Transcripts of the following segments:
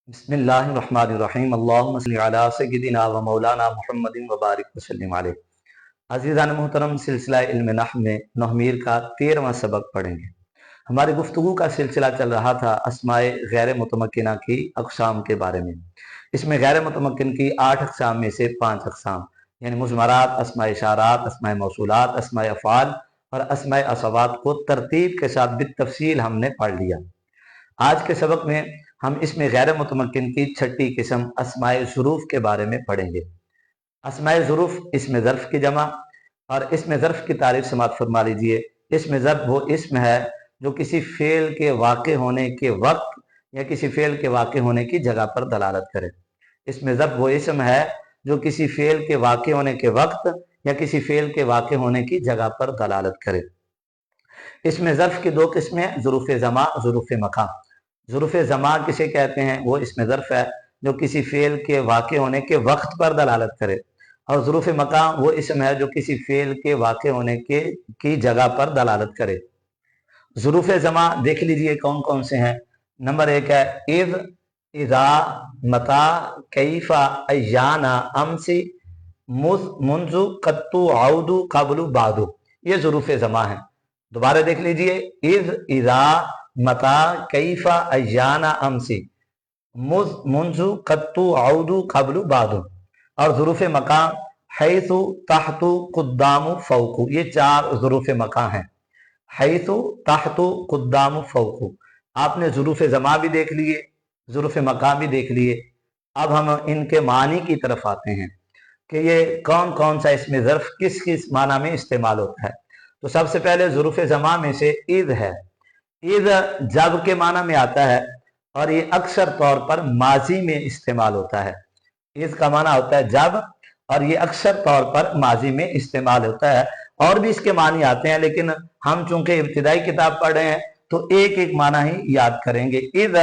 बिस्मिल्लाहिर्रहमानिर्रहीम अल्लाहुम्मा सल्लि अला सय्यिदिना व मौलाना मुहम्मदिन व बारिक वसल्लिम अलैहि। अज़ीज़ान मुहतरम, सिलसिला इल्म नहव में नहमीर का 13वां सबक पढ़ेंगे। हमारी गुफ्तगू का सिलसिला चल रहा था अस्माए गैर मुतमक्किना की अक़साम के बारे में। इसमें गैर मुतमक्किन की 8 अक़साम में से 5 अक़साम यानी मुज़मरात, अस्माए इशारात, अस्माए मौसूलात, अस्माए अफ़आल और अस्माए असवात को तरतीब के साथ बित्तफ़सील हमने पढ़ लिया। आज के सबक में हम इसमें गैर मुतमक्किन की छठी किस्म अस्माए ज़ुरूफ़ के बारे में पढ़ेंगे। अस्माए ज़ुरूफ़ इसमें ज़र्फ़ की जमा, और इसमें ज़र्फ़ की तारीफ़ समात फरमा लीजिए। इसमें ज़र्फ़ वो इसम है जो किसी फ़ेल के वाक़े होने के वक्त या किसी फ़ेल के वाक़े होने की जगह पर दलालत करे। इसमें ज़र्फ़ वो इसम है जो किसी फ़ेल के वाक़े होने के वक्त या किसी फ़ेल के वाक़े होने की जगह पर दलालत करे। इसमें ज़र्फ़ की 2 किस्में, ज़ुरूफ़ ज़मा, ज़ुरूफ़ मकान। ज़ुरूफ़ ज़मा किसे कहते हैं? वो इसमें ज़र्फ़ है जो किसी फ़ेल के वाक़े होने के वक्त पर दलालत करे, और ज़ुरूफ़ मकान वो इसम है जो किसी फ़ेल के वाक़े होने के की जगह पर दलालत करे। ज़ुरूफ़ ज़मा देख लीजिए कौन कौन से हैं। नंबर 1 है इज़, इज़ा, मता, कैफ़ा, अय्याना, अमसी, मुंज़ु, कत्तु, आउदु, क़ब्लु, बादु। ये ज़ुरूफ़ ज़मा है। दोबारा देख लीजिए, इज़, इज़ा, मता, कैफ़ा, अय्याना, अमसी, मुंज़ु, कत्तु, आउदु, क़ब्लु, बादु। और ज़ुरूफ़ मकान हैसु, तहतु, कुद्दामु, फ़ौकु। ये 4 ज़ुरूफ़ मकान हैं। हैसु, तहतु, कुद्दामु, फ़ौकु। आपने ज़ुरूफ़ ज़मा भी देख लिए, ज़ुरूफ़ मकान भी देख लिए। अब हम इनके मानी की तरफ आते हैं कि ये कौन कौन सा इसमें ज़र्फ़ किस किस माना में इस्तेमाल होता है। तो सबसे पहले ज़ुरूफ़ ज़मा में से इज़ है। इज़ जब के माना में आता है और ये अक्सर तौर पर माजी में इस्तेमाल होता है। इज़ का माना होता है जब, और ये अक्सर तौर पर माजी में इस्तेमाल होता है। और भी इसके मानी आते हैं, लेकिन हम चूंकि इब्तिदाई किताब पढ़ रहे हैं तो एक एक माना ही याद करेंगे। इज़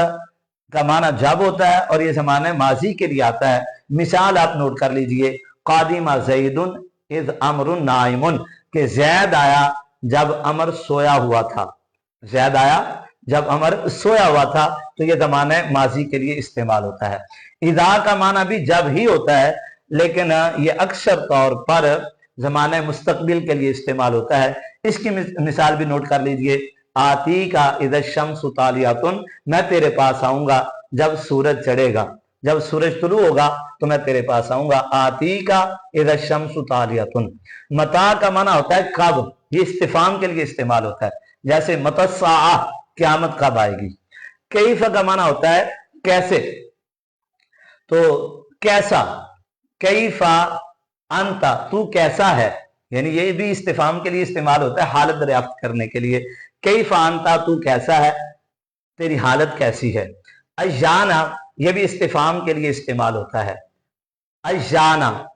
का माना जब होता है और ये ज़माने माजी के लिए आता है। मिसाल आप नोट कर लीजिए, कादिमा ज़ैदुन इज़ अमरुन नाइमुन, कि ज़ैद आया जब अमर सोया हुआ था। ज़ैद आया जब अमर सोया हुआ था, तो ये ज़माने माजी के लिए इस्तेमाल होता है। इज़ा का माना भी जब ही होता है, लेकिन ये अक्सर तौर पर ज़माने मुस्तकबिल के लिए इस्तेमाल होता है। इसकी मिसाल भी नोट कर लीजिए, आती का इज़ शम्सु तालियातुन, मैं तेरे पास आऊंगा जब सूरज चढ़ेगा। जब सूरज तुलू होगा तो मैं तेरे पास आऊंगा। आती का इज़ शम्सु तालियातुन। मता का माना होता है कब, ये इस्तिफाम के लिए इस्तेमाल होता है। जैसे मतस्सा, क़यामत कब आएगी। कैफ़ का माना होता है कैसे, तो कैसा, कैफ़ा अंता, तू कैसा है, यानी ये भी इस्तिफाम के लिए इस्तेमाल होता है, हालत दरियाफ्त करने के लिए। कैफ़ा अंता, तू कैसा है, तेरी हालत कैसी है। अय्याना, ये भी इस्तिफाम के लिए इस्तेमाल होता है। अय्याना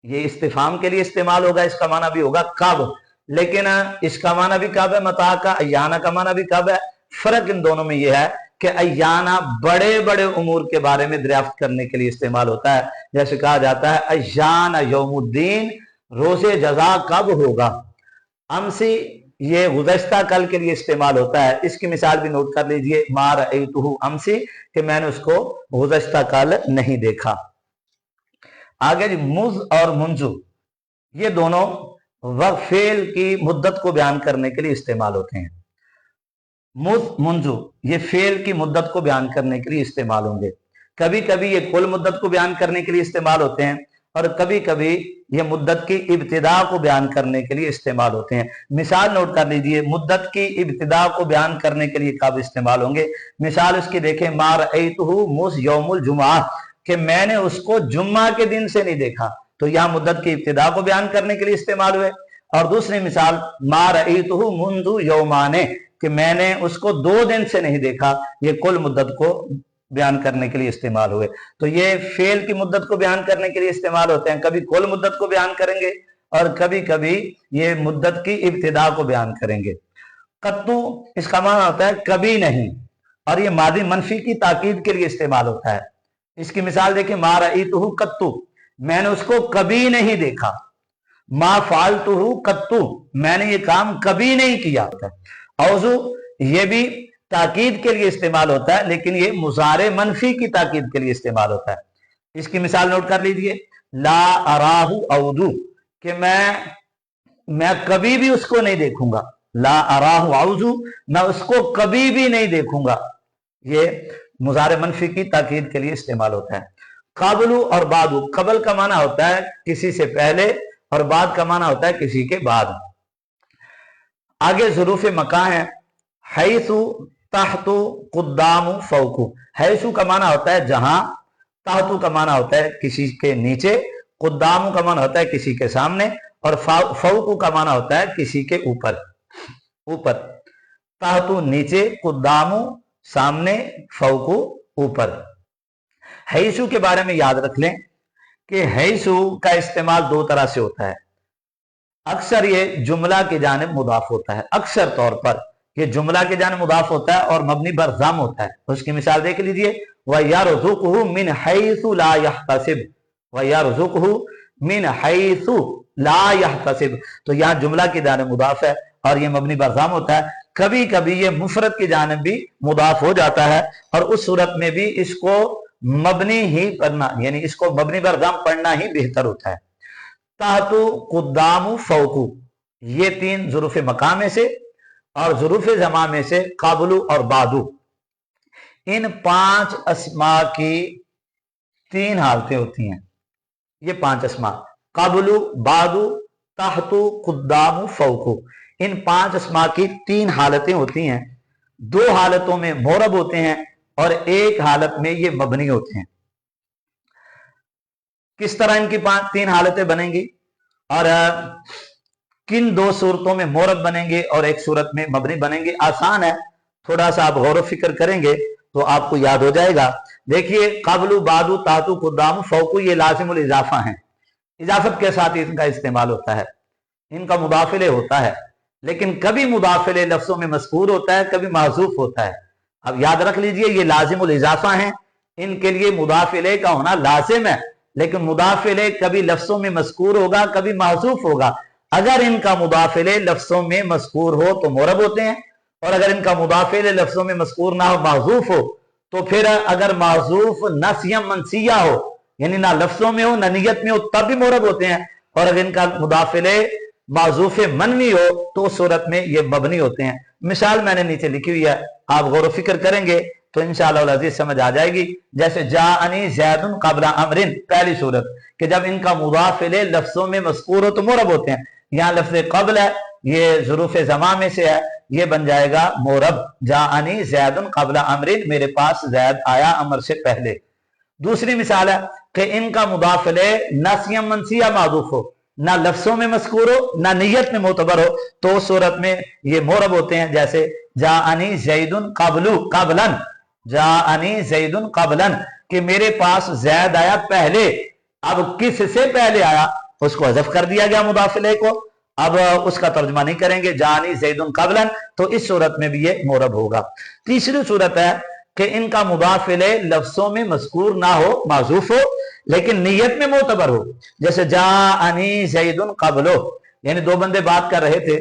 ये इस्तिफाम के लिए इस्तेमाल होगा, इसका माना भी होगा कब, लेकिन इसका माना भी कब है मता का, अय्याना का माना भी कब है। फर्क इन दोनों में यह है कि अय्याना बड़े बड़े उमूर के बारे में दरियाफ्त करने के लिए इस्तेमाल होता है। जैसे कहा जाता है अय्याना यौमुद्दीन, रोज़े जज़ा कब होगा। अमसी ये गुज़श्ता कल के लिए इस्तेमाल होता है। इसकी मिसाल भी नोट कर लीजिए, मा रअयतुहु अमसी, कि मैंने उसको गुज़श्ता कल नहीं देखा। आगे जी, मुज़ और मुंजू, ये दोनों फेल की मुद्दत को बयान करने के लिए इस्तेमाल होते हैं। मुज़, मुंजू ये फेल की मुद्दत को बयान करने के लिए इस्तेमाल होंगे। कभी कभी ये कुल मुद्दत को बयान करने के लिए इस्तेमाल होते हैं, और कभी कभी ये मुद्दत की इब्तिदा को बयान करने के लिए इस्तेमाल होते हैं। मिसाल नोट कर लीजिए, मुद्दत की इब्तिदा को बयान करने के लिए कब इस्तेमाल होंगे। मिसाल उसकी देखें, मा रअयतुहु मुज़ यौमुल जुमा, कि मैंने उसको जुम्मा के दिन से नहीं देखा, तो यहां मुद्दत की इब्तिदा को बयान करने के लिए इस्तेमाल हुए। और दूसरी मिसाल, मा रअयतुहु मुंदु यौमाने, कि मैंने उसको 2 दिन से नहीं देखा, ये कुल मुद्दत को बयान करने के लिए इस्तेमाल हुए। तो ये फेल की मुद्दत को बयान करने के लिए इस्तेमाल होते हैं। कभी कुल मुद्दत को बयान करेंगे और कभी कभी ये मुद्दत की इब्तिदा को बयान करेंगे। कत्तु, इसका माना होता है कभी नहीं, और ये मादी मनफी की ताकीद के लिए इस्तेमाल होता है। इसकी मिसाल देखिए, मा रअयतुहु कत्तु, मैंने उसको कभी नहीं देखा। मा फालतुहु कत्तु, मैंने ये काम कभी नहीं किया। औजु, ये भी ताकीद के लिए इस्तेमाल होता है, लेकिन ये मुजारे मनफी की ताकीद के लिए इस्तेमाल होता है। इसकी मिसाल नोट कर लीजिए, ला अराहु औदू, कि मैं कभी भी उसको नहीं देखूंगा। ला अराहु औदू, मैं उसको कभी भी नहीं देखूंगा, ये मुजारे मनफी की ताकीद के लिए इस्तेमाल होता है। काबलू और बादू, कबल का माना होता है किसी से पहले और बाद का माना होता है किसी के बाद। आगे ज़ुरूफ़ मका है, हैसु तहतु कुद्दामु फौकु। हैसु का माना होता है जहां, तहतु का माना होता है किसी के नीचे, कुद्दामु का माना होता है किसी के सामने, और फौकु का माना होता है किसी के ऊपर। ऊपर, तहतु नीचे, कुद्दामु सामने, फौकु ऊपर। हैसु के बारे में याद रख लें कि हैसु का इस्तेमाल दो तरह से होता है। अक्सर ये जुमला के जानिब मुदाफ होता है, अक्सर तौर पर ये जुमला के जानिब मुदाफ होता है और मबनी पर ज़म होता है। उसकी मिसाल देख लीजिए, वयरज़ुक़हु मिन हैसु ला यहतसिब, वयरज़ुक़हु मिन हैसु ला यहतसिब। तो यहाँ जुमला की जानिब मुदाफ है और ये मबनी पर ज़म होता है। कभी कभी ये मुफरद की जानिब भी मुदाफ हो जाता है और उस सूरत में भी इसको मबनी ही पढ़ना, यानी इसको मबनी पर ज़म पढ़ना ही बेहतर होता है। तातु कुद्दामु फौकु, ये तीन ज़ुरूफ़ मकाम में से और ज़ुरूफ़ ज़मा में से काबलू और बादू, इन पांच अस्मा की तीन हालतें होती हैं। ये पांच अस्मा, काबलू, बादू, ताहतु, कुद्दामु, फौकु, इन पांच अस्मा की तीन हालतें होती हैं। दो हालतों में मोरब होते हैं और एक हालत में ये मबनी होते हैं। किस तरह इनकी तीन हालतें बनेंगी और किन दो सूरतों में मोरब बनेंगे और एक सूरत में मबनी बनेंगे, आसान है, थोड़ा सा आप गौर फिक्र करेंगे तो आपको याद हो जाएगा। देखिए, काबलू, बादू, तातु, कुद्दामु, फौकु, ये लाजिमुल इजाफा हैं। इजाफत के साथ इनका इस्तेमाल होता है, इनका मुदाफिले होता है, लेकिन कभी मुदाफिले लफ्जों में मज़कूर होता है, कभी महजूफ होता है। अब याद रख लीजिए, ये लाजिमुल इजाफा हैं, इनके लिए मुदाफिले का होना लाजिम है, लेकिन मुदाफिले कभी लफ्जों में मज़कूर होगा, कभी महजूफ होगा। अगर इनका मुदाफिले लफ्जों में मज़कूर हो तो मोरब होते हैं, और अगर इनका मुदाफिले लफ्जों में मज़कूर ना हो, महजूफ हो, तो फिर अगर महजूफ नसियम मनसिया हो, यानी ना लफ्जों में हो ना नियत में हो, तब भी मोरब होते हैं। और अगर इनका मुदाफिले महजूफ मनवी हो तो उस सूरत में ये मबनी होते हैं। मिसाल मैंने नीचे लिखी हुई है, आप गौर फिक्र करेंगे तो इंशाअल्लाह अज़ीज़ समझ आ जाएगी। जैसे जाअनी ज़ैदुन क़ब्ला अमरिन, पहली सूरत, कि जब इनका मुदाफिले लफ्जों में मज़कूर हो तो मोरब होते हैं। यहाँ लफ्ज़ क़ब्ल है, ये ज़ुरूफ़ ज़मा में से है, ये बन जाएगा मोरब। जाअनी ज़ैदुन क़ब्ला अमरिन, मेरे पास ज़ैद आया अमर से पहले। दूसरी मिसाल है कि इनका मुदाफिले नसियम मनसिया मादूफ हो, ना लफ्जों में मज़कूर हो ना नियत में मोतबर हो, तो उस सूरत में ये मोरब होते हैं। जैसे जाअनी ज़ैदुन क़ब्लु क़ब्लन, जाअनी ज़ैदुन क़ब्लन, कि मेरे पास ज़ैद आया पहले। अब किससे पहले आया, उसको हज़फ कर दिया गया मुदाफिले को, अब उसका तर्जुमा नहीं करेंगे, जानी ज़ैदुन क़ब्लन, तो इस सूरत में भी ये मोरब होगा। तीसरी सूरत है कि इनका मुदाफिले लफ्जों में मज़कूर ना हो, माज़ूफ हो, लेकिन नियत में मोतबर हो। जैसे जाअनी ज़ैदुन क़ब्लो, यानी दो बंदे बात कर रहे थे,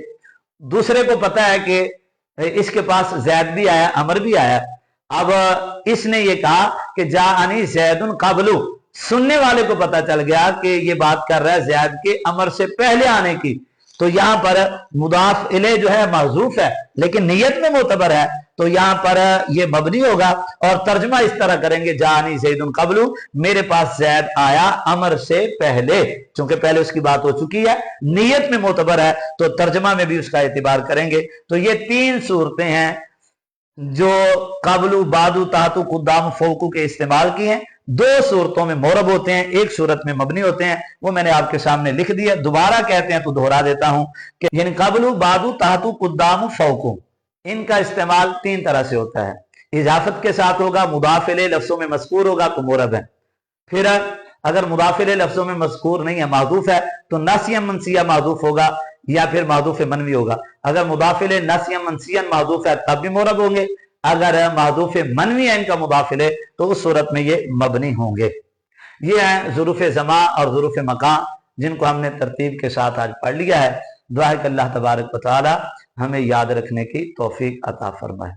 दूसरे को पता है कि इसके पास ज़ैद भी आया, अमर भी आया। अब इसने ये कहा कि जाअनी ज़ैदुन क़ब्लु, सुनने वाले को पता चल गया कि ये बात कर रहा है ज़ैद के अमर से पहले आने की, तो यहाँ पर मुदाफ इले जो है महजूफ है लेकिन नियत में मोतबर है, तो यहाँ पर ये मबनी होगा। और तर्जमा इस तरह करेंगे, जानी ज़ैदुन क़ब्लु, मेरे पास ज़ैद आया अमर से पहले, क्योंकि पहले उसकी बात हो चुकी है, नियत में मोतबर है, तो तर्जमा में भी उसका एतबार करेंगे। तो ये तीन सूरतें हैं जो क़ब्लु, बादू, तातु, कुद्दाम, फौकु के इस्तेमाल की हैं। दो सूरतों में मोरब होते हैं, एक सूरत में मबनी होते हैं, वो मैंने आपके सामने लिख दिया। दोबारा कहते हैं तो दोहरा देता हूं कि यानी क़ब्लु, बादू, तातु, कुद्दाम, फौकु, इनका इस्तेमाल तीन तरह से होता है। इजाफत के साथ होगा, मुदाफिले लफ्जों में मज़कूर होगा तो मोरब है। फिर अगर मुदाफिले लफ्जों में मज़कूर नहीं है, मादूफ है, तो नसिया मनसिया मादूफ होगा या फिर मादूफ मनवी होगा। अगर मुदाफिले नसिया मनसियन मादूफ है तब भी मोरब होंगे, अगर मादूफ मनवी है इनका मुदाफिले तो उस सूरत में ये मबनी होंगे। ये हैं ज़ुरूफ़ ज़मा और ज़ुरूफ़ मका, जिनको हमने तरतीब के साथ आज पढ़ लिया है। दुआ है कि अल्लाह तबारक व तआला हमें याद रखने की तौफीक अता फरमाए।